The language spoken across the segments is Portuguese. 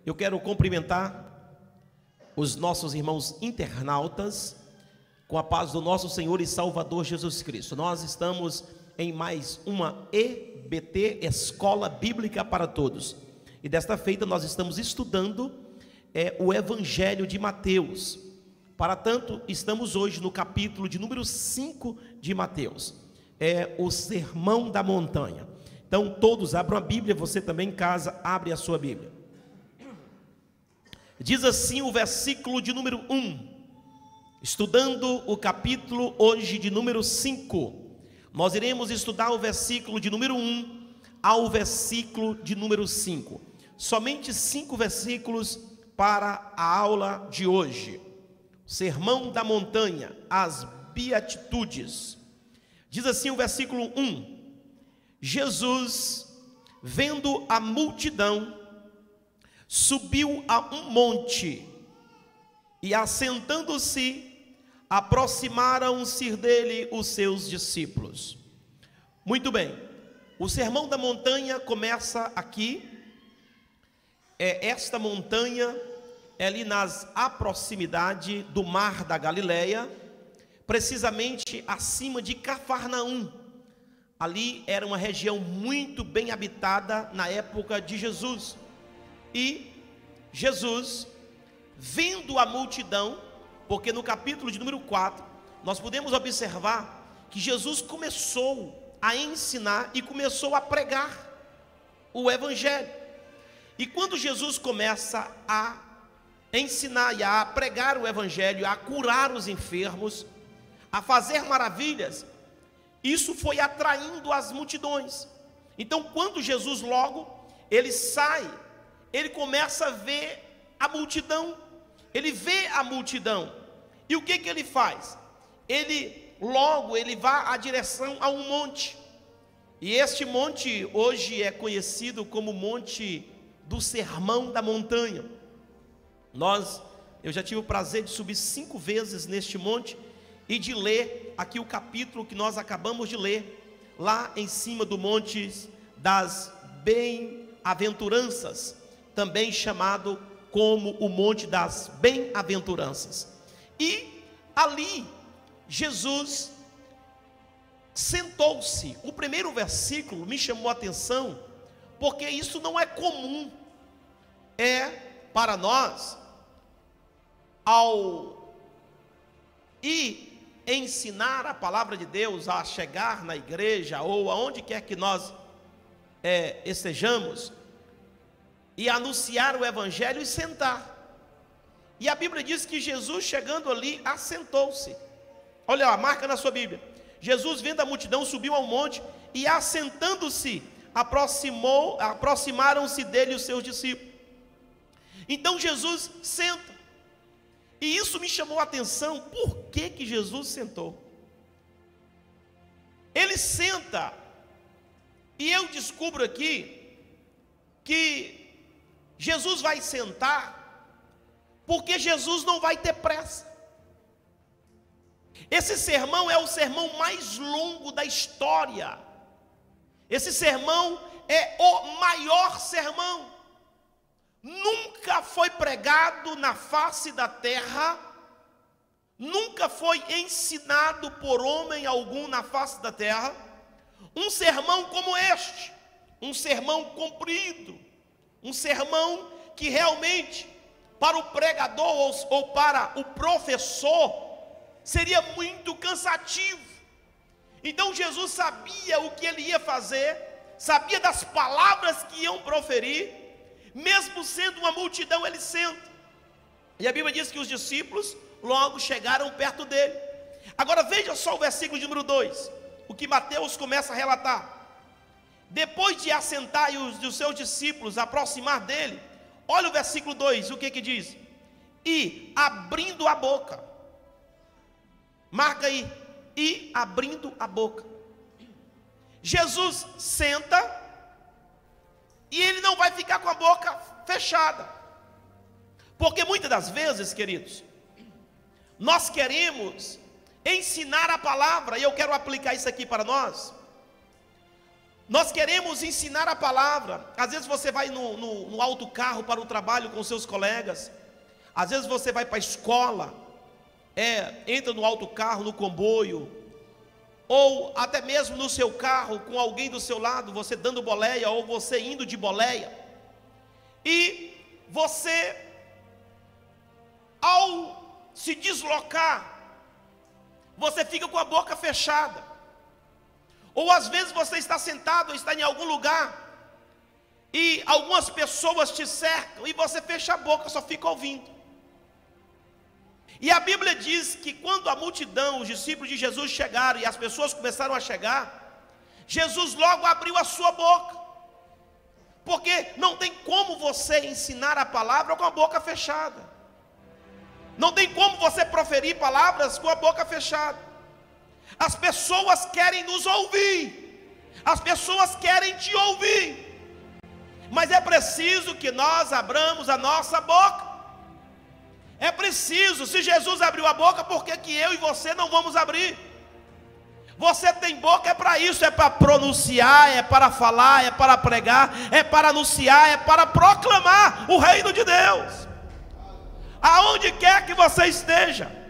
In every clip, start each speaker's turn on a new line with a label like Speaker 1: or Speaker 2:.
Speaker 1: Eu quero cumprimentar os nossos irmãos internautas com a paz do nosso Senhor e Salvador Jesus Cristo. Nós estamos em mais uma EBT, Escola Bíblica para Todos. E desta feita nós estamos estudando o Evangelho de Mateus. Para tanto, estamos hoje no capítulo de número 5 de Mateus. É o Sermão da Montanha. Então todos abram a Bíblia, você também em casa, abre a sua Bíblia. Diz assim o versículo de número 1, estudando o capítulo hoje de número 5, nós iremos estudar o versículo de número 1 ao versículo de número 5, somente 5 versículos para a aula de hoje. Sermão da Montanha, as Beatitudes. Diz assim o versículo 1, Jesus, vendo a multidão, subiu a um monte, e assentando-se, aproximaram-se dele os seus discípulos. Muito bem, o Sermão da Montanha começa aqui. Esta montanha é ali à proximidade do Mar da Galileia, precisamente acima de Cafarnaum. Ali era uma região muito bem habitada na época de Jesus. E Jesus, vendo a multidão, porque no capítulo de número 4, nós podemos observar que Jesus começou a ensinar e começou a pregar o Evangelho. E quando Jesus começa a ensinar e a pregar o Evangelho, a curar os enfermos, a fazer maravilhas, isso foi atraindo as multidões. Então, quando Jesus logo, ele sai, ele começa a ver a multidão, ele vê a multidão, e o que ele faz? Ele vai à direção a um monte, e este monte hoje é conhecido como Monte do Sermão da Montanha. Eu já tive o prazer de subir 5 vezes neste monte, e de ler aqui o capítulo que nós acabamos de ler, lá em cima do Monte das Bem-aventuranças, também chamado como o Monte das Bem-aventuranças. E ali Jesus sentou-se. O primeiro versículo me chamou a atenção, porque isso não é comum. Para nós, ao ir ensinar a palavra de Deus, a chegar na igreja ou aonde quer que nós estejamos, e anunciar o Evangelho e sentar. E a Bíblia diz que Jesus, chegando ali, assentou-se. Olha lá, marca na sua Bíblia. Jesus, vendo a multidão, subiu ao monte e, assentando-se, aproximaram-se dele os seus discípulos. Então Jesus senta. E isso me chamou a atenção. Por que Jesus sentou? Ele senta, e eu descubro aqui que Jesus vai sentar porque Jesus não vai ter pressa. Esse sermão é o sermão mais longo da história. Esse sermão é o maior sermão. Nunca foi pregado na face da terra, nunca foi ensinado por homem algum na face da terra um sermão como este, um sermão comprido, um sermão que realmente para o pregador ou para o professor seria muito cansativo. Então Jesus sabia o que ele ia fazer, sabia das palavras que iam proferir, mesmo sendo uma multidão, ele senta. E a Bíblia diz que os discípulos logo chegaram perto dele. Agora veja só o versículo de número 2, o que Mateus começa a relatar. Depois de assentar e os seus discípulos aproximar dele, olha o versículo 2, o que diz? E abrindo a boca, marca aí, e abrindo a boca. Jesus senta, e ele não vai ficar com a boca fechada, porque muitas das vezes, queridos, nós queremos ensinar a palavra, e eu quero aplicar isso aqui para nós. Nós queremos ensinar a palavra. Às vezes você vai no autocarro para o trabalho com seus colegas. Às vezes você vai para a escola, entra no autocarro, no comboio, ou até mesmo no seu carro, com alguém do seu lado, você dando boleia, ou você indo de boleia. E você, ao se deslocar, você fica com a boca fechada. Ou às vezes você está sentado, está em algum lugar, e algumas pessoas te cercam, e você fecha a boca, só fica ouvindo. E a Bíblia diz que quando a multidão, os discípulos de Jesus chegaram, e as pessoas começaram a chegar, Jesus logo abriu a sua boca. Porque não tem como você ensinar a palavra com a boca fechada. Não tem como você proferir palavras com a boca fechada. As pessoas querem nos ouvir, as pessoas querem te ouvir, mas é preciso que nós abramos a nossa boca. É preciso, se Jesus abriu a boca, por que eu e você não vamos abrir? Você tem boca, é para isso, é para pronunciar, é para falar, é para pregar, é para anunciar, é para proclamar o reino de Deus, aonde quer que você esteja.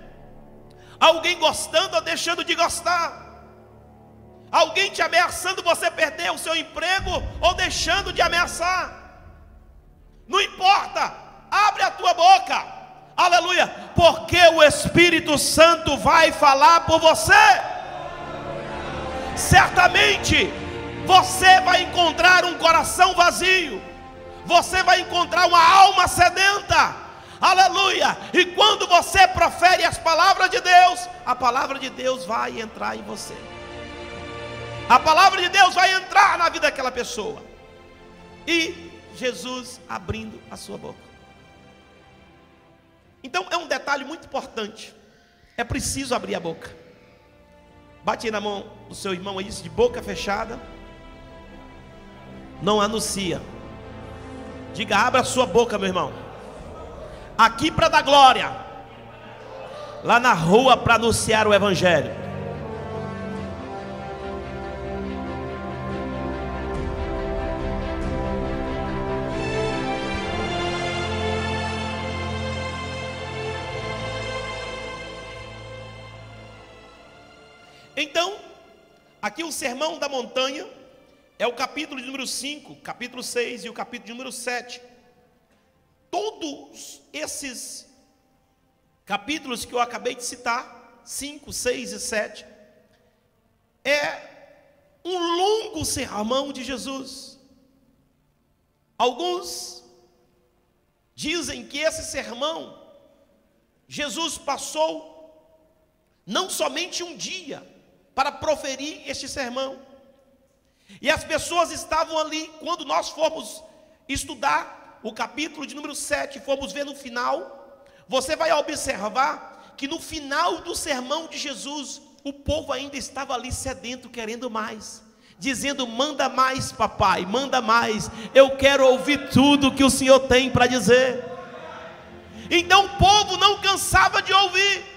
Speaker 1: Alguém gostando ou deixando de gostar, alguém te ameaçando você perder o seu emprego ou deixando de ameaçar, não importa, abre a tua boca, aleluia, porque o Espírito Santo vai falar por você. Certamente você vai encontrar um coração vazio, você vai encontrar uma alma sedenta, aleluia, e quando você profere as palavras de Deus, a palavra de Deus vai entrar em você, a palavra de Deus vai entrar na vida daquela pessoa. E Jesus abrindo a sua boca. Então é um detalhe muito importante, é preciso abrir a boca. Bate aí na mão do seu irmão aí, de boca fechada, não anuncia. Diga, abra a sua boca, meu irmão. Aqui para dar glória, lá na rua para anunciar o Evangelho. Então, aqui o Sermão da Montanha é o capítulo de número 5, capítulo 6 e o capítulo de número 7. Todos esses capítulos que eu acabei de citar, 5, 6 e 7, é um longo sermão de Jesus. Alguns dizem que esse sermão, Jesus passou não somente um dia para proferir este sermão, e as pessoas estavam ali. Quando nós formos estudar o capítulo de número 7, formos ver no final, você vai observar que no final do sermão de Jesus, o povo ainda estava ali sedento, querendo mais, dizendo, manda mais papai, manda mais, eu quero ouvir tudo que o Senhor tem para dizer. Então o povo não cansava de ouvir,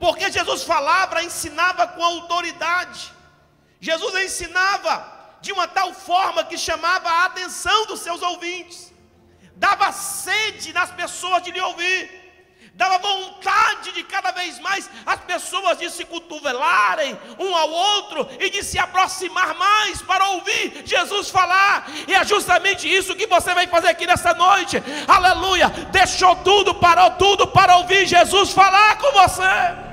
Speaker 1: porque Jesus falava, ensinava com autoridade. Jesus ensinava de uma tal forma que chamava a atenção dos seus ouvintes, dava sede nas pessoas de lhe ouvir, dava vontade de cada vez mais as pessoas de se cotovelarem um ao outro e de se aproximar mais para ouvir Jesus falar. E é justamente isso que você vai fazer aqui nessa noite, aleluia, deixou tudo, parou tudo para ouvir Jesus falar com você,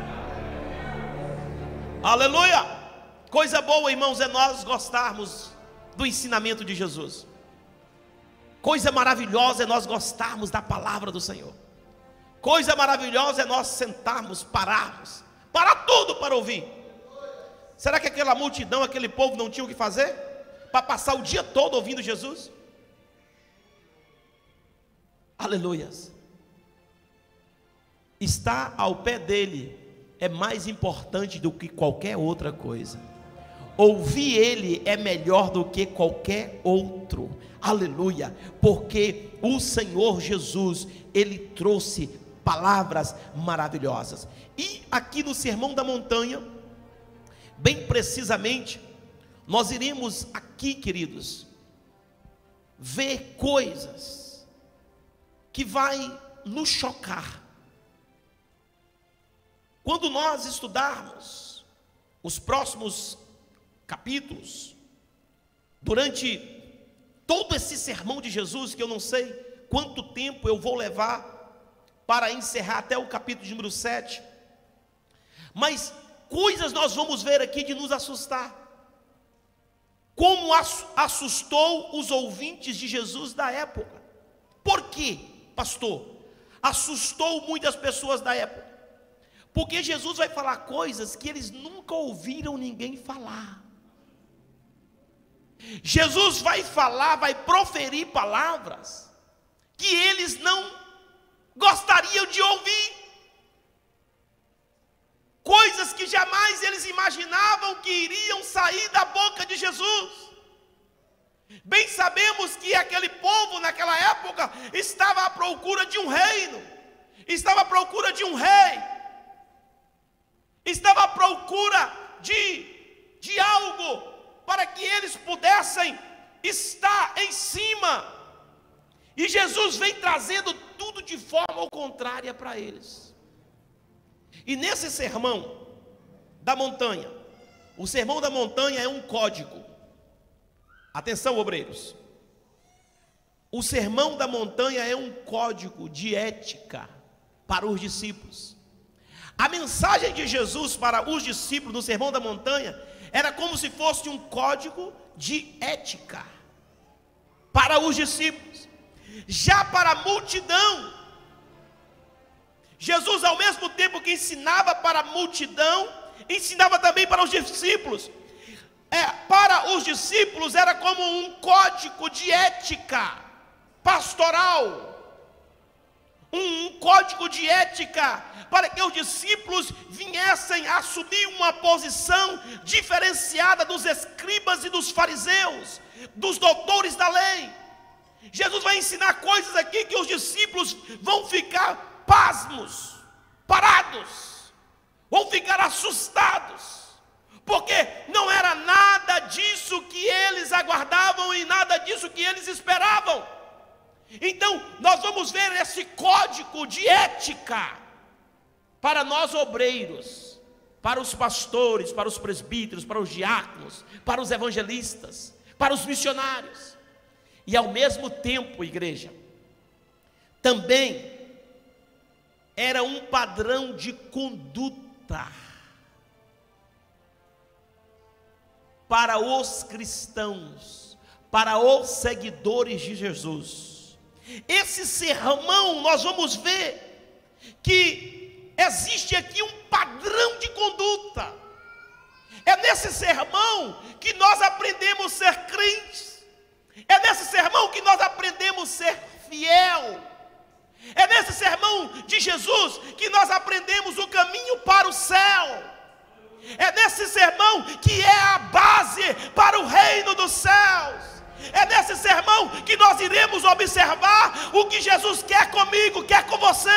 Speaker 1: aleluia. Coisa boa, irmãos, é nós gostarmos do ensinamento de Jesus. Coisa maravilhosa é nós gostarmos da palavra do Senhor. Coisa maravilhosa é nós sentarmos, parar tudo para ouvir. Será que aquela multidão, aquele povo não tinha o que fazer para passar o dia todo ouvindo Jesus? Aleluias. Estar ao pé dele é mais importante do que qualquer outra coisa. Ouvir ele é melhor do que qualquer outro, aleluia, porque o Senhor Jesus, ele trouxe palavras maravilhosas. E aqui no Sermão da Montanha, bem precisamente, nós iremos aqui, queridos, ver coisas que vai nos chocar. Quando nós estudarmos os próximos capítulos, durante todo esse sermão de Jesus, que eu não sei quanto tempo eu vou levar para encerrar até o capítulo de número 7, mas coisas nós vamos ver aqui de nos assustar. Como assustou os ouvintes de Jesus da época. Por quê, pastor? Assustou muitas pessoas da época. Porque Jesus vai falar coisas que eles nunca ouviram ninguém falar. Jesus vai falar, vai proferir palavras que eles não gostariam de ouvir. Coisas que jamais eles imaginavam que iriam sair da boca de Jesus. Bem sabemos que aquele povo naquela época estava à procura de um reino, estava à procura de um rei, estava à procura de algo para que eles pudessem estar em cima. E Jesus vem trazendo tudo de forma contrária para eles. E nesse sermão da montanha, o sermão da montanha é um código. Atenção, obreiros. O sermão da montanha é um código de ética para os discípulos. A mensagem de Jesus para os discípulos no sermão da montanha era como se fosse um código de ética para os discípulos. Já para a multidão, Jesus, ao mesmo tempo que ensinava para a multidão, ensinava também para os discípulos. Para os discípulos era como um código de ética pastoral, um código de ética para que os discípulos viessem a assumir uma posição diferenciada dos escribas e dos fariseus, dos doutores da lei. Jesus vai ensinar coisas aqui que os discípulos vão ficar pasmos, parados, vão ficar assustados, porque não era nada disso que eles aguardavam e nada disso que eles esperavam. Então nós vamos ver esse código de ética para nós obreiros, para os pastores, para os presbíteros, para os diáconos, para os evangelistas, para os missionários. E ao mesmo tempo, igreja, também era um padrão de conduta para os cristãos, para os seguidores de Jesus. Esse sermão nós vamos ver que existe aqui um padrão de conduta. É nesse sermão que nós aprendemos a ser crentes. É nesse sermão que nós aprendemos a ser fiel. É nesse sermão de Jesus que nós aprendemos o caminho para o céu. É nesse sermão que é a base para o reino dos céus. É nesse sermão que nós iremos observar o que Jesus quer comigo, quer com você.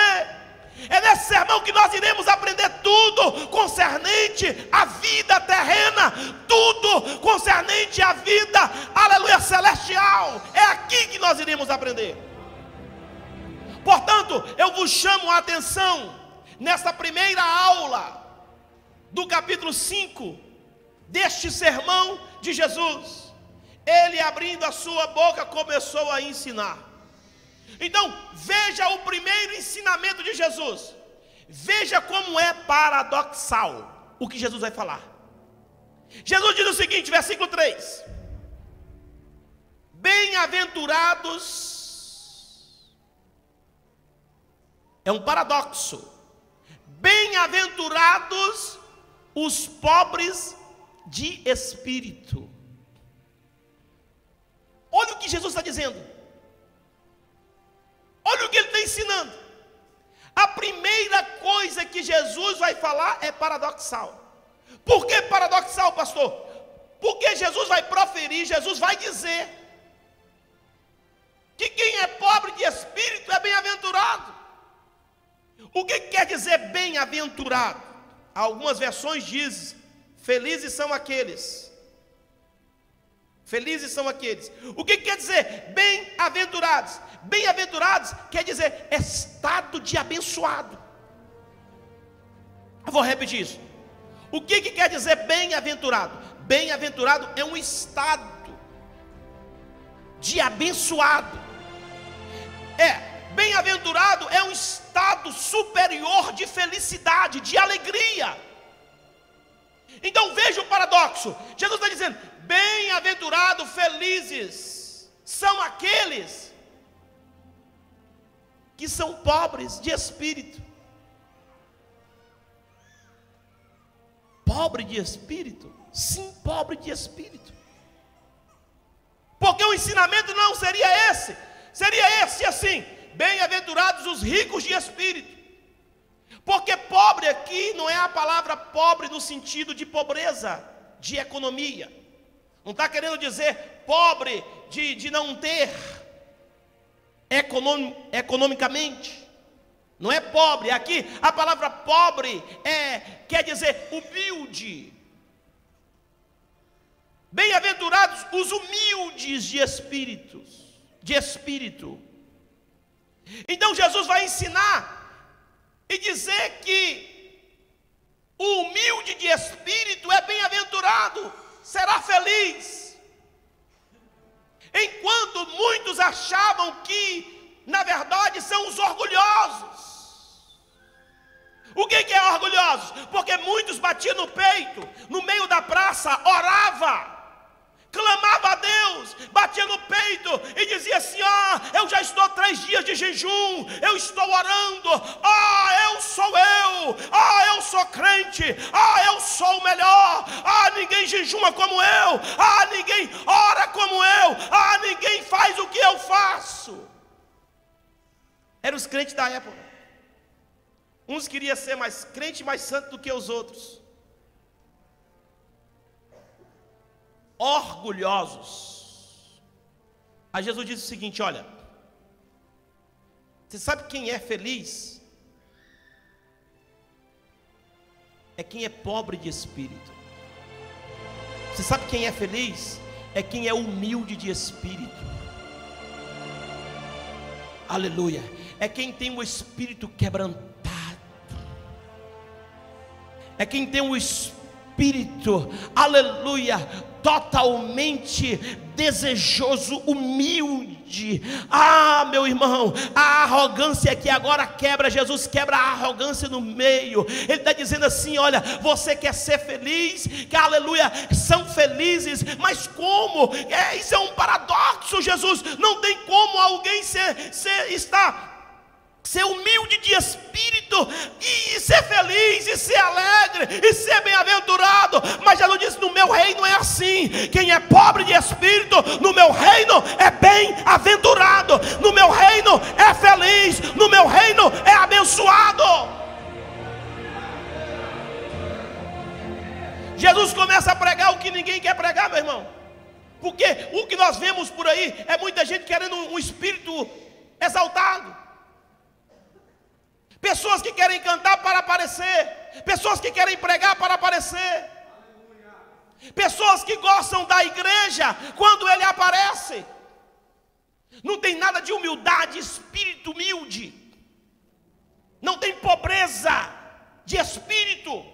Speaker 1: É nesse sermão que nós iremos aprender tudo concernente à vida terrena, tudo concernente à vida, aleluia, celestial. É aqui que nós iremos aprender. Portanto, eu vos chamo a atenção nesta primeira aula do capítulo 5 deste sermão de Jesus. Ele, abrindo a sua boca, começou a ensinar. Então, veja o primeiro ensinamento de Jesus. Veja como é paradoxal o que Jesus vai falar. Jesus diz o seguinte, versículo 3: bem-aventurados, é um paradoxo, bem-aventurados os pobres de espírito. Olha o que Jesus está dizendo. Olha o que ele está ensinando. A primeira coisa que Jesus vai falar é paradoxal. Por que paradoxal, pastor? Porque Jesus vai proferir, Jesus vai dizer que quem é pobre de espírito é bem-aventurado. O que quer dizer bem-aventurado? Algumas versões dizem: felizes são aqueles Felizes são aqueles. O que quer dizer bem-aventurados? Bem-aventurados quer dizer estado de abençoado. Eu vou repetir isso. O que quer dizer bem-aventurado? Bem-aventurado é um estado de abençoado. Bem-aventurado é um estado superior de felicidade, de alegria. Então veja o paradoxo. Jesus está dizendo: bem-aventurado, felizes são aqueles que são pobres de espírito. Pobre de espírito? Sim, pobre de espírito. Porque o ensinamento não seria esse. Seria esse assim: bem-aventurados os ricos de espírito. Porque pobre aqui não é a palavra pobre no sentido de pobreza, de economia. Não está querendo dizer pobre de não ter economicamente. Não é pobre. Aqui a palavra pobre quer dizer humilde. Bem-aventurados os humildes de espírito. Então Jesus vai ensinar e dizer que o humilde de espírito é bem-aventurado, será feliz. Enquanto muitos achavam que, na verdade, são os orgulhosos. O que é orgulhosos? Porque muitos batiam no peito, no meio da praça, orava, clamava a Deus, batia no peito e dizia assim: eu já estou 3 dias de jejum, eu estou orando, eu sou crente, eu sou o melhor, ninguém jejuma como eu, ninguém ora como eu, ninguém faz o que eu faço. Eram os crentes da época. Uns queriam ser mais crente, mais santo do que os outros. Orgulhosos. Aí Jesus disse o seguinte: olha, você sabe quem é feliz? É quem é pobre de espírito. Você sabe quem é feliz? É quem é humilde de espírito. Aleluia. É quem tem o espírito quebrantado. É quem tem o espírito, aleluia, totalmente desejoso, humilde. Meu irmão, a arrogância que agora quebra, Jesus quebra a arrogância no meio. Ele está dizendo assim: olha, você quer ser feliz, que aleluia, são felizes, mas como? Isso é um paradoxo, Jesus. Não tem como alguém ser humilde de espírito e ser feliz, e ser alegre, e ser bem-aventurado. Mas Jesus disse: no meu reino é assim. Quem é pobre de espírito, no meu reino é bem-aventurado, no meu reino é feliz, no meu reino é abençoado. Jesus começa a pregar o que ninguém quer pregar, meu irmão. Porque o que nós vemos por aí é muita gente querendo um espírito exaltado. Pessoas que querem cantar para aparecer, pessoas que querem pregar para aparecer, pessoas que gostam da igreja quando ele aparece. Não tem nada de humildade, espírito humilde, não tem pobreza de espírito.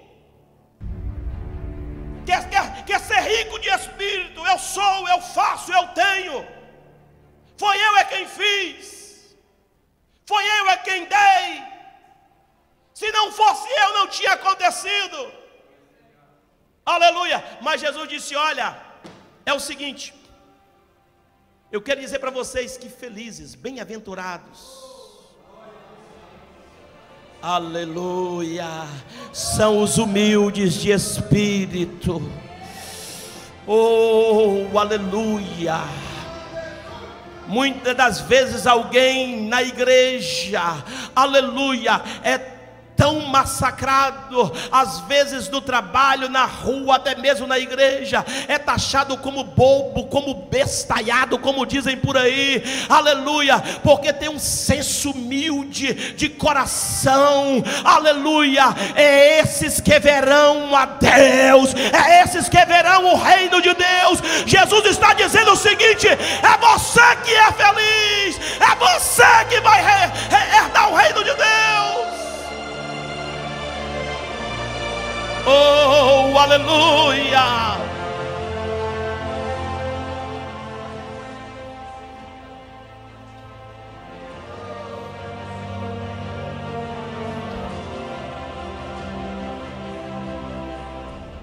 Speaker 1: Quer ser rico de espírito. Eu sou, eu faço, eu tenho. Foi eu é quem fiz, foi eu é quem dei. Se não fosse eu, não tinha acontecido. Aleluia. Mas Jesus disse: olha, é o seguinte, eu quero dizer para vocês que felizes, bem-aventurados, aleluia, são os humildes de espírito. Aleluia. Muitas das vezes alguém na igreja, aleluia, tão massacrado, às vezes no trabalho, na rua, até mesmo na igreja, é taxado como bobo, como bestalhado, como dizem por aí, aleluia, porque tem um senso humilde de coração, aleluia. É esses que verão a Deus, é esses que verão o reino de Deus. Jesus está dizendo o seguinte: é você que é feliz, é você que vai herdar o reino de Deus. Oh, aleluia!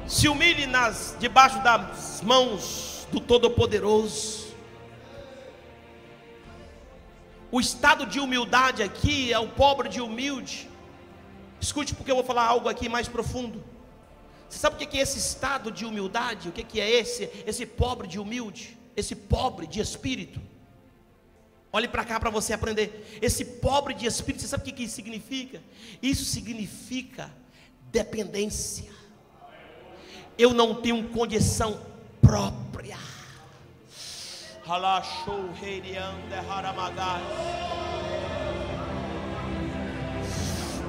Speaker 1: Se humilhe debaixo das mãos do Todo-Poderoso. O estado de humildade aqui é o pobre de humilde. Escute, porque eu vou falar algo aqui mais profundo. Você sabe o que é esse estado de humildade? O que é esse pobre de humilde? Esse pobre de espírito? Olhe para cá para você aprender. Esse pobre de espírito, você sabe o que isso significa? Isso significa dependência. Eu não tenho condição própria.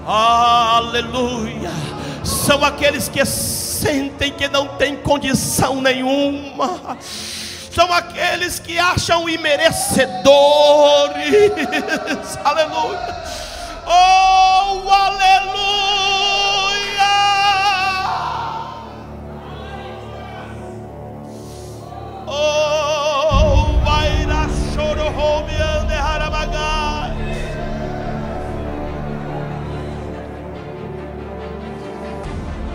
Speaker 1: Aleluia. São aqueles que sentem que não tem condição nenhuma. São aqueles que acham imerecedores. Aleluia. Oh, aleluia. Oh, vai na choro romeando haramagai.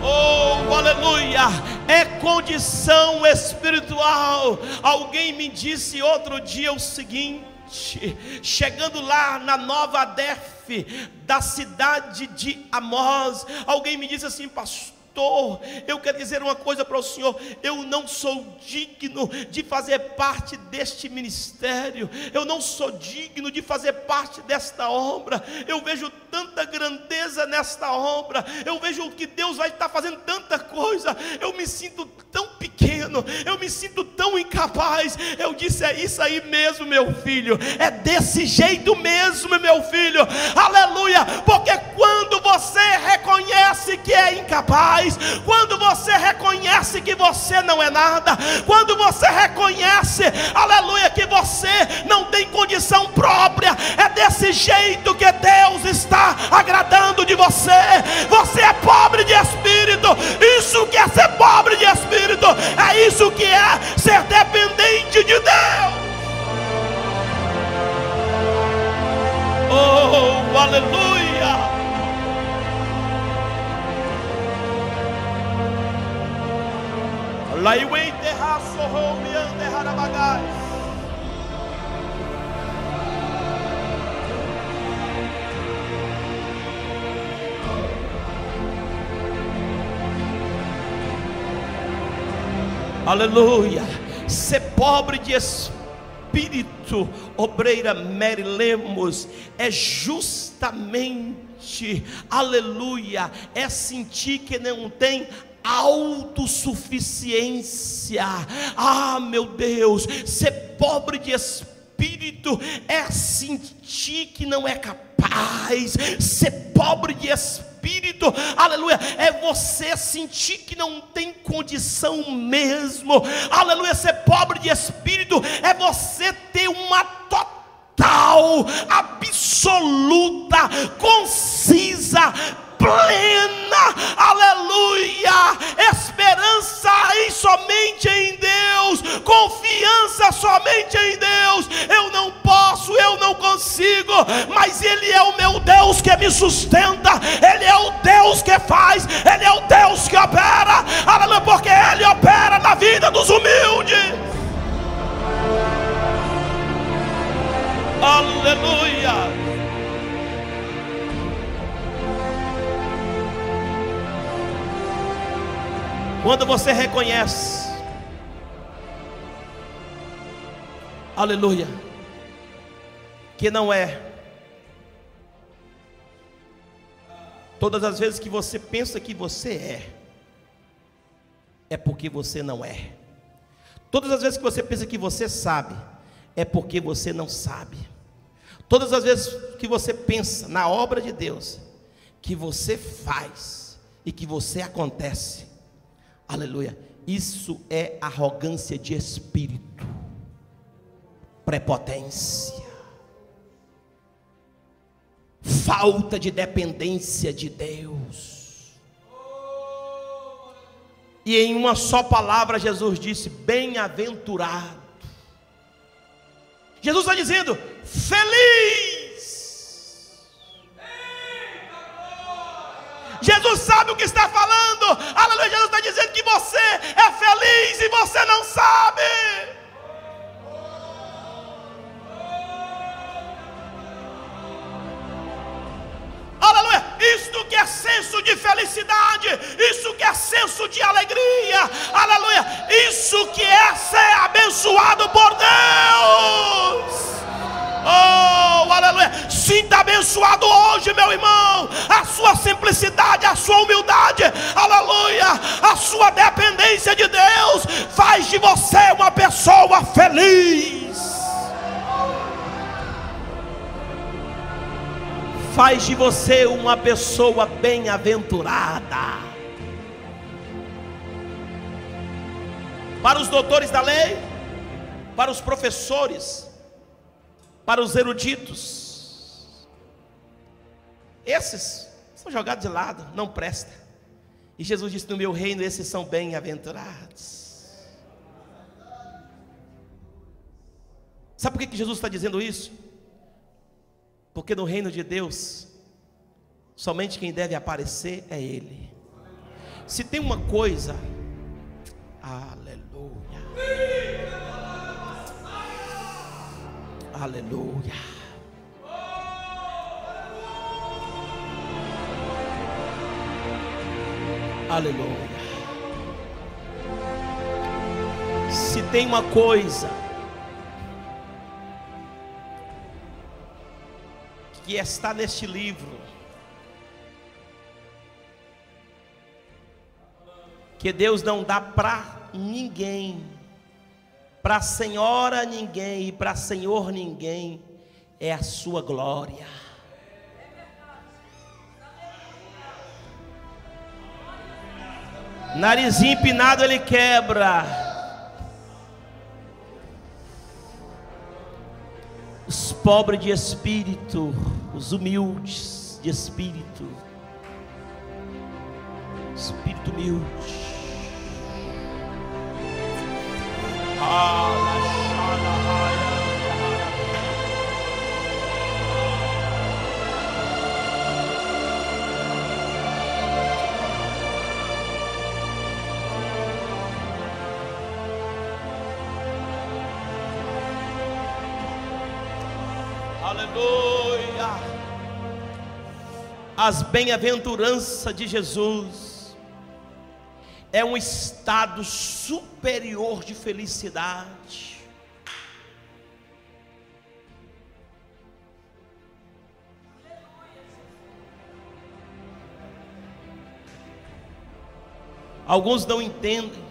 Speaker 1: Oh, aleluia. É condição espiritual. Alguém me disse outro dia o seguinte: chegando lá na Nova Adef da cidade de Amós, alguém me disse assim: pastor, eu quero dizer uma coisa para o senhor, eu não sou digno de fazer parte deste ministério, eu não sou digno de fazer parte desta obra. Eu vejo tanta grandeza nesta obra, eu vejo que Deus vai estar fazendo tanta coisa, eu me sinto tão pequeno, eu me sinto tão incapaz. Eu disse: é isso aí mesmo, meu filho, é desse jeito mesmo, meu filho, aleluia. Porque quando você reconhece que é incapaz, quando você reconhece que você não é nada, quando você reconhece, aleluia, que você não tem condição própria, é desse jeito que Deus está agradando de você. Você é pobre de espírito. Isso que é ser pobre de espírito, é isso que é ser dependente de Deus. Oh, aleluia. Aleluia. Ser pobre de espírito, obreira Mary Lemos, é justamente, aleluia, é sentir que não tem autossuficiência. Ah, meu Deus, ser pobre de espírito é sentir que não é capaz. Ser pobre de espírito, aleluia, é você sentir que não tem condição mesmo. Aleluia. Ser pobre de espírito é você ter uma total, absoluta, concisa, plena, aleluia, esperança somente em Deus, confiança somente em Deus. Eu não posso, eu não consigo, mas Ele é o meu Deus que me sustenta, Ele é o Deus que faz, Ele é o Deus que opera, aleluia, porque Ele opera na vida dos humildes. Aleluia. Quando você reconhece, aleluia, que não é Todas as vezes que você pensa que você é porque você não é. Todas as vezes que você pensa que você sabe, é porque você não sabe. Todas as vezes que você pensa na obra de Deus, que você faz e que você acontece, aleluia, isso é arrogância de espírito, prepotência, falta de dependência de Deus. E em uma só palavra Jesus disse: bem-aventurado. Jesus está dizendo: feliz. Jesus sabe o que está falando, aleluia. Jesus está dizendo que você é feliz e você não sabe. Aleluia, isto que é senso de felicidade, isso que é senso de alegria, aleluia, isso que é ser abençoado por Deus. Oh, aleluia, sinta abençoado hoje, meu irmão. A sua simplicidade, a sua humildade, aleluia, a sua dependência de Deus faz de você uma pessoa feliz, faz de você uma pessoa bem-aventurada. Para os doutores da lei, para os professores, para os eruditos, esses são jogados de lado, não presta. E Jesus disse: no meu reino esses são bem-aventurados. Sabe por que Jesus está dizendo isso? Porque no reino de Deus, somente quem deve aparecer é Ele. Se tem uma coisa, aleluia, aleluia, aleluia. Se tem uma coisa que está neste livro, que Deus não dá para ninguém, para a senhora ninguém e para senhor ninguém, é a sua glória. Narizinho empinado ele quebra, os pobres de espírito, os humildes de espírito, espírito humilde. Aleluia. As bem-aventuranças de Jesus é um estado superior de felicidade. Alguns não entendem,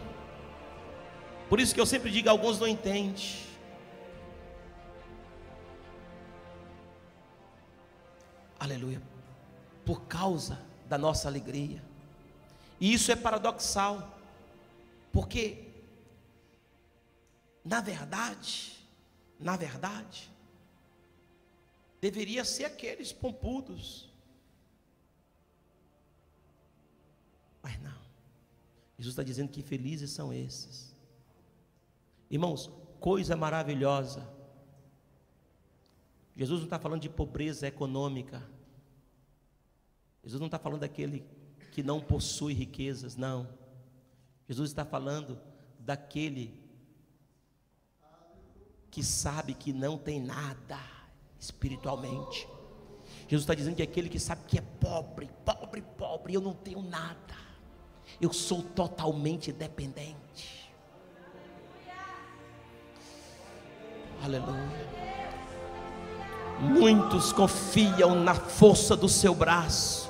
Speaker 1: por isso que eu sempre digo: alguns não entendem. Aleluia, por causa da nossa alegria. E isso é paradoxal, porque na verdade, deveria ser aqueles pompudos, mas não. Jesus está dizendo que felizes são esses. Irmãos, coisa maravilhosa. Jesus não está falando de pobreza econômica. Jesus não está falando daquele que não possui riquezas, não. Jesus está falando daquele que sabe que não tem nada espiritualmente. Jesus está dizendo que aquele que sabe que é pobre, eu não tenho nada, eu sou totalmente dependente. Aleluia. Muitos confiam na força do seu braço,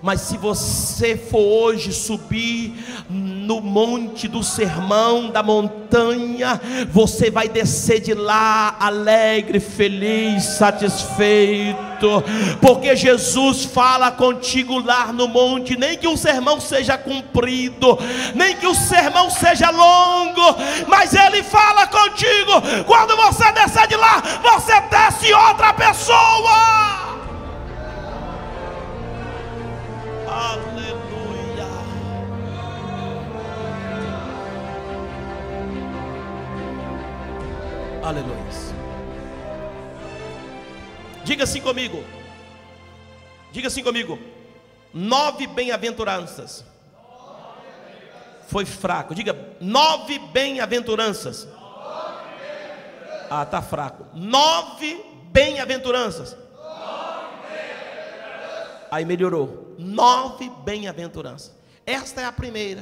Speaker 1: Mas se você for hoje subir no monte do sermão da montanha, você vai descer de lá alegre, feliz, satisfeito, porque Jesus fala contigo lá no monte. Nem que o sermão seja comprido, nem que o sermão seja longo, mas Ele fala contigo. Quando você descer de lá, você desce outra pessoa. Aleluia. Aleluia. Diga assim comigo. Diga assim comigo. 9 bem-aventuranças. Foi fraco. Diga 9 bem-aventuranças. Ah, tá fraco. 9 bem-aventuranças. Aí melhorou. 9 bem-aventuranças. Esta é a primeira.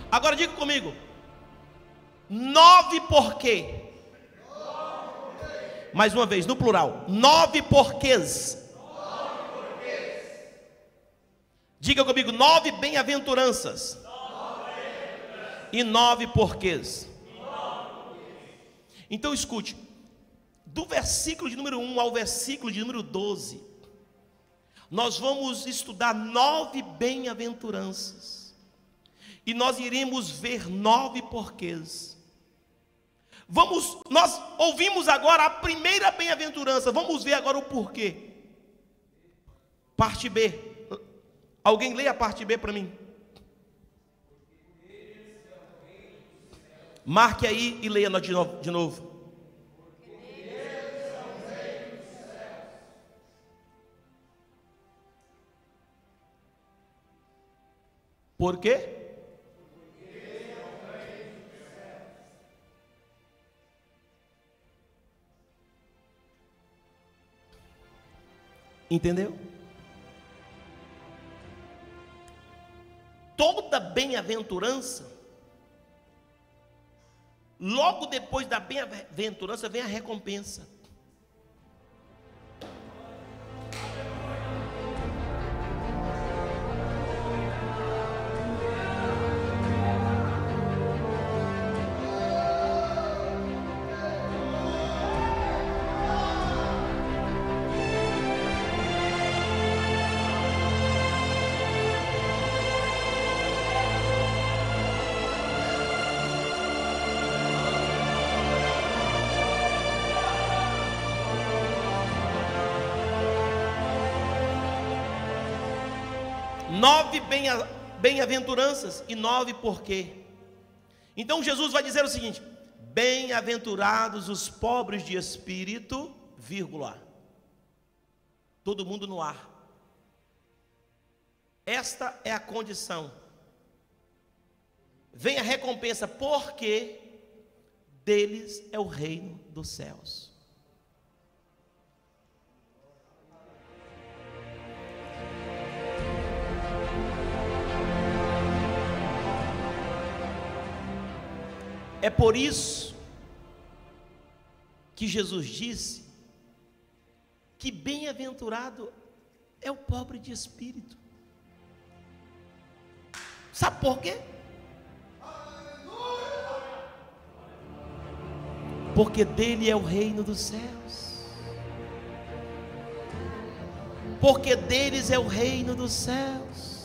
Speaker 1: Agora diga comigo. 9 por quê? Mais uma vez, no plural. 9 porquês. Diga comigo. 9 bem-aventuranças. E 9 porquês. Então escute. Do versículo de número 1 ao versículo de número 12, nós vamos estudar 9 bem-aventuranças, e nós iremos ver 9 porquês. Nós ouvimos agora a primeira bem-aventurança, vamos ver agora o porquê. Parte B. Alguém lê a parte B para mim? Marque aí e leia de novo. Por quê? Entendeu? Toda bem-aventurança, logo depois da bem-aventurança vem a recompensa. Nove bem-aventuranças e 9 porquê. Então Jesus vai dizer o seguinte: bem-aventurados os pobres de espírito, vírgula, todo mundo no ar. Esta é a condição. Vem a recompensa, porque deles é o reino dos céus. É por isso que Jesus disse que bem-aventurado é o pobre de espírito. Sabe por quê? Porque dele é o reino dos céus. Porque deles é o reino dos céus.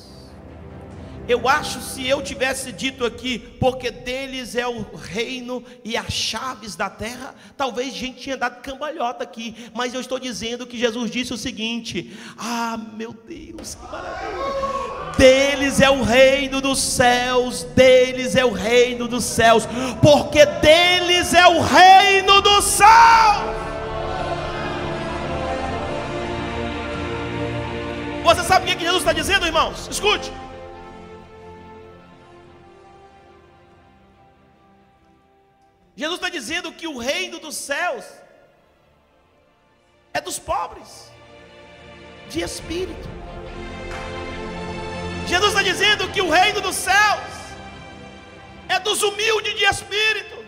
Speaker 1: Eu acho, se eu tivesse dito aqui, porque deles é o reino e as chaves da terra, talvez a gente tinha dado cambalhota aqui. Mas eu estou dizendo que Jesus disse o seguinte: ah, meu Deus, que maravilha! Deles é o reino dos céus, deles é o reino dos céus, porque deles é o reino dos céus. Você sabe o que Jesus está dizendo, irmãos? Escute. Jesus está dizendo que o reino dos céus é dos pobres de espírito. Jesus está dizendo que o reino dos céus é dos humildes de espírito.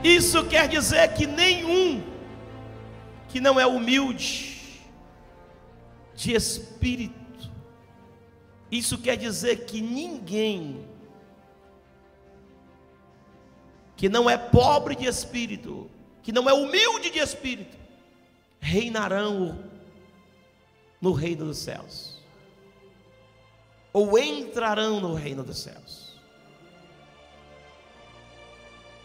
Speaker 1: Isso quer dizer que nenhum que não é humilde de espírito, isso quer dizer que ninguém que não é pobre de espírito, que não é humilde de espírito, reinarão no reino dos céus, ou entrarão no reino dos céus.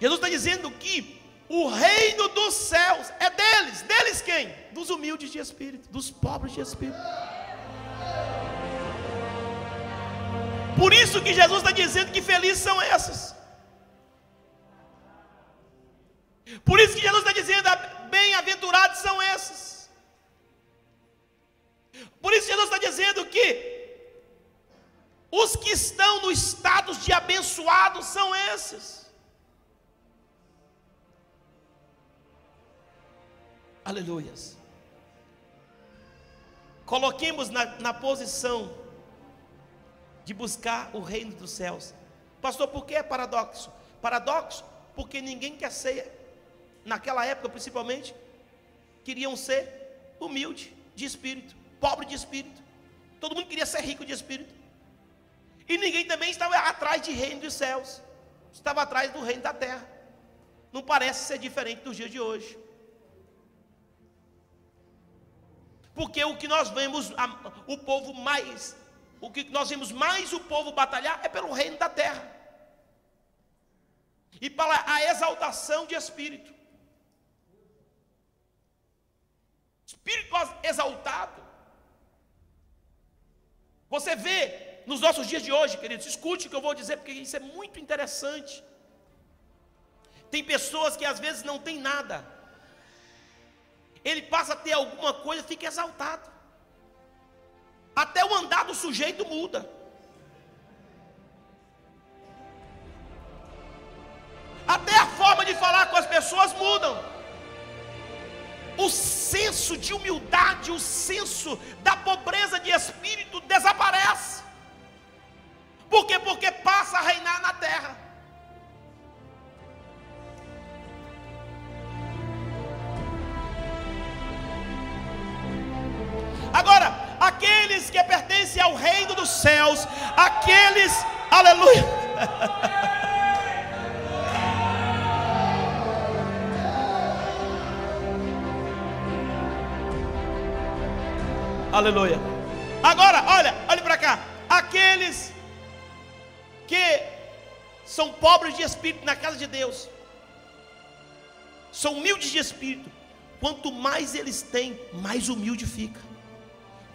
Speaker 1: Jesus está dizendo que o reino dos céus é deles. Deles quem? Dos humildes de espírito, dos pobres de espírito. Por isso que Jesus está dizendo que felizes são esses. Por isso que Jesus está dizendo, bem-aventurados são esses. Por isso que Jesus está dizendo que os que estão no status de abençoados são esses. Aleluias. Coloquemos na posição de buscar o reino dos céus. Pastor, por que é paradoxo? Paradoxo porque ninguém quer ser, naquela época principalmente, queriam ser humilde de espírito, pobre de espírito. Todo mundo queria ser rico de espírito. E ninguém também estava atrás de reino dos céus, estava atrás do reino da terra. Não parece ser diferente dos dias de hoje. Porque o que nós vemos o povo mais, o que nós vemos mais o povo batalhar é pelo reino da terra. E para a exaltação de espírito. Espírito exaltado. Você vê nos nossos dias de hoje, queridos, escute o que eu vou dizer, porque isso é muito interessante. Tem pessoas que às vezes não têm nada. Ele passa a ter alguma coisa, fica exaltado. Até o andar do sujeito muda. Até a forma de falar com as pessoas mudam. O senso de humildade, o senso da pobreza de espírito desaparece. Por quê? Porque passa a reinar na terra. Agora, aqueles que pertencem ao reino dos céus, aqueles, aleluia, aleluia. Agora, olhe para cá, aqueles que são pobres de espírito na casa de Deus, são humildes de espírito, quanto mais eles têm, mais humilde fica.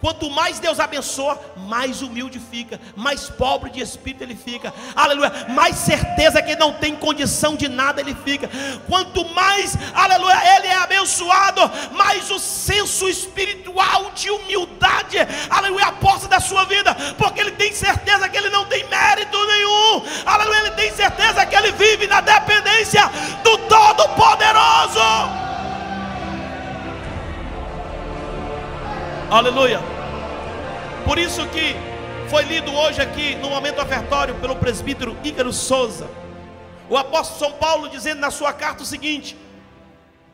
Speaker 1: Quanto mais Deus abençoa, mais humilde fica, mais pobre de espírito ele fica, aleluia, mais certeza que ele não tem condição de nada ele fica. Quanto mais, aleluia, ele é abençoado, mais o senso espiritual de humildade, aleluia, aposta da sua vida, porque ele tem certeza que ele não tem mérito nenhum, aleluia, ele tem certeza que ele vive na dependência do Todo-Poderoso, aleluia. Por isso que foi lido hoje aqui no momento ofertório pelo presbítero Ícaro Souza, o apóstolo São Paulo dizendo na sua carta o seguinte: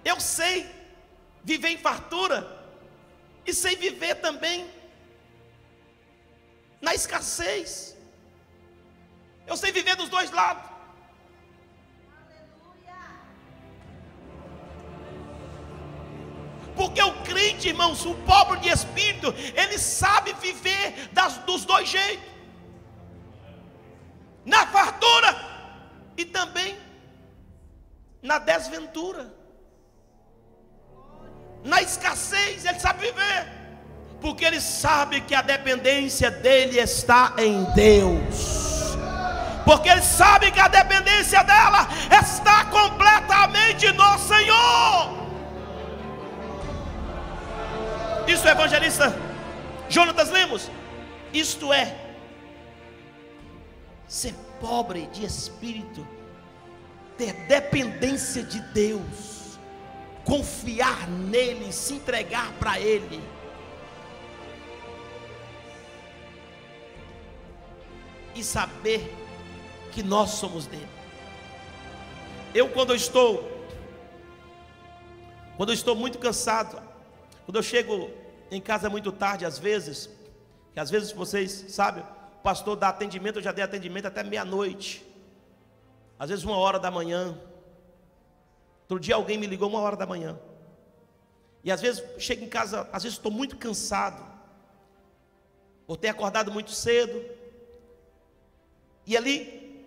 Speaker 1: eu sei viver em fartura e sei viver também na escassez. Eu sei viver dos dois lados. Porque o crente, irmãos, o pobre de espírito, ele sabe viver dos dois jeitos, na fartura e também na desventura, na escassez. Ele sabe viver, porque ele sabe que a dependência dele está em Deus, porque ele sabe que a dependência dela está completamente no Senhor. Isso é evangelista Jonatas Lemos. Isto é ser pobre de espírito, ter dependência de Deus, confiar nele, se entregar para ele. E saber que nós somos dele. Quando eu estou Quando eu estou muito cansado, quando eu chego em casa muito tarde, às vezes, que às vezes vocês sabem, o pastor dá atendimento, eu já dei atendimento até meia-noite, às vezes 1h da manhã. Outro dia alguém me ligou 1h da manhã. E às vezes chego em casa, às vezes estou muito cansado, por ter acordado muito cedo. E ali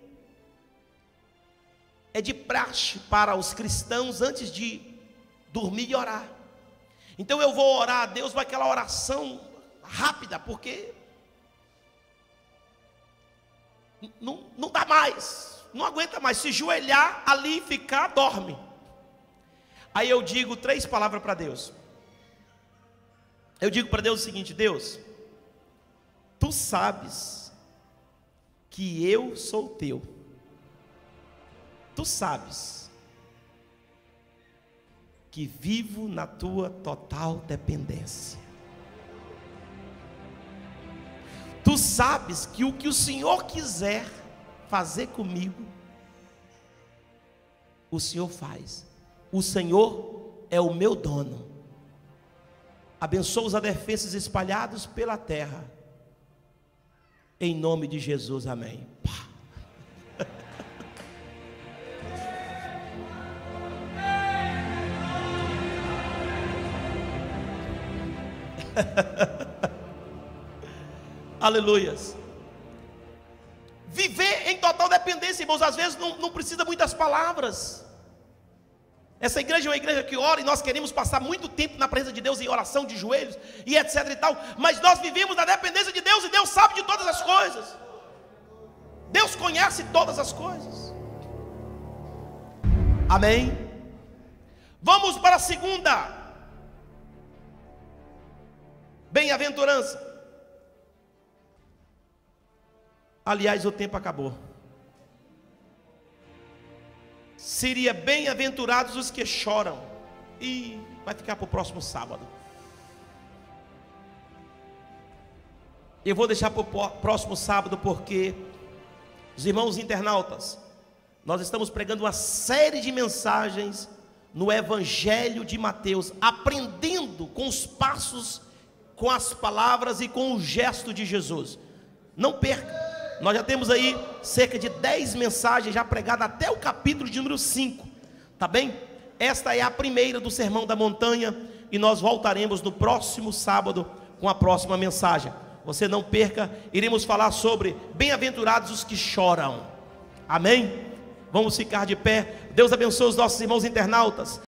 Speaker 1: é de praxe para os cristãos antes de dormir e orar. Então eu vou orar a Deus, vai aquela oração rápida, porque não dá mais, não aguenta mais. Se joelhar ali, ficar, dorme. Aí eu digo 3 palavras para Deus. Eu digo para Deus o seguinte: Deus, tu sabes que eu sou teu. Tu sabes que vivo na tua total dependência. Tu sabes que o que o Senhor quiser fazer comigo, o Senhor faz. O Senhor é o meu dono. Abençoa os adefessos espalhados pela terra. Em nome de Jesus, amém. Aleluias. Viver em total dependência, irmãos, às vezes não precisa muitas palavras. Essa igreja é uma igreja que ora, e nós queremos passar muito tempo na presença de Deus em oração, de joelhos e etc e tal, mas nós vivemos na dependência de Deus, e Deus sabe de todas as coisas. Deus conhece todas as coisas. Amém? Vamos para a segunda bem-aventurança. Aliás, o tempo acabou. Seria bem-aventurados os que choram. E vai ficar para o próximo sábado. Eu vou deixar para o próximo sábado, porque os irmãos internautas, nós estamos pregando uma série de mensagens no Evangelho de Mateus, aprendendo com os passos, com as palavras e com o gesto de Jesus. Não perca. Nós já temos aí cerca de 10 mensagens já pregadas até o capítulo de número 5, tá bem? Esta é a primeira do Sermão da Montanha, e nós voltaremos no próximo sábado com a próxima mensagem. Você não perca, iremos falar sobre bem-aventurados os que choram. Amém? Vamos ficar de pé. Deus abençoe os nossos irmãos internautas.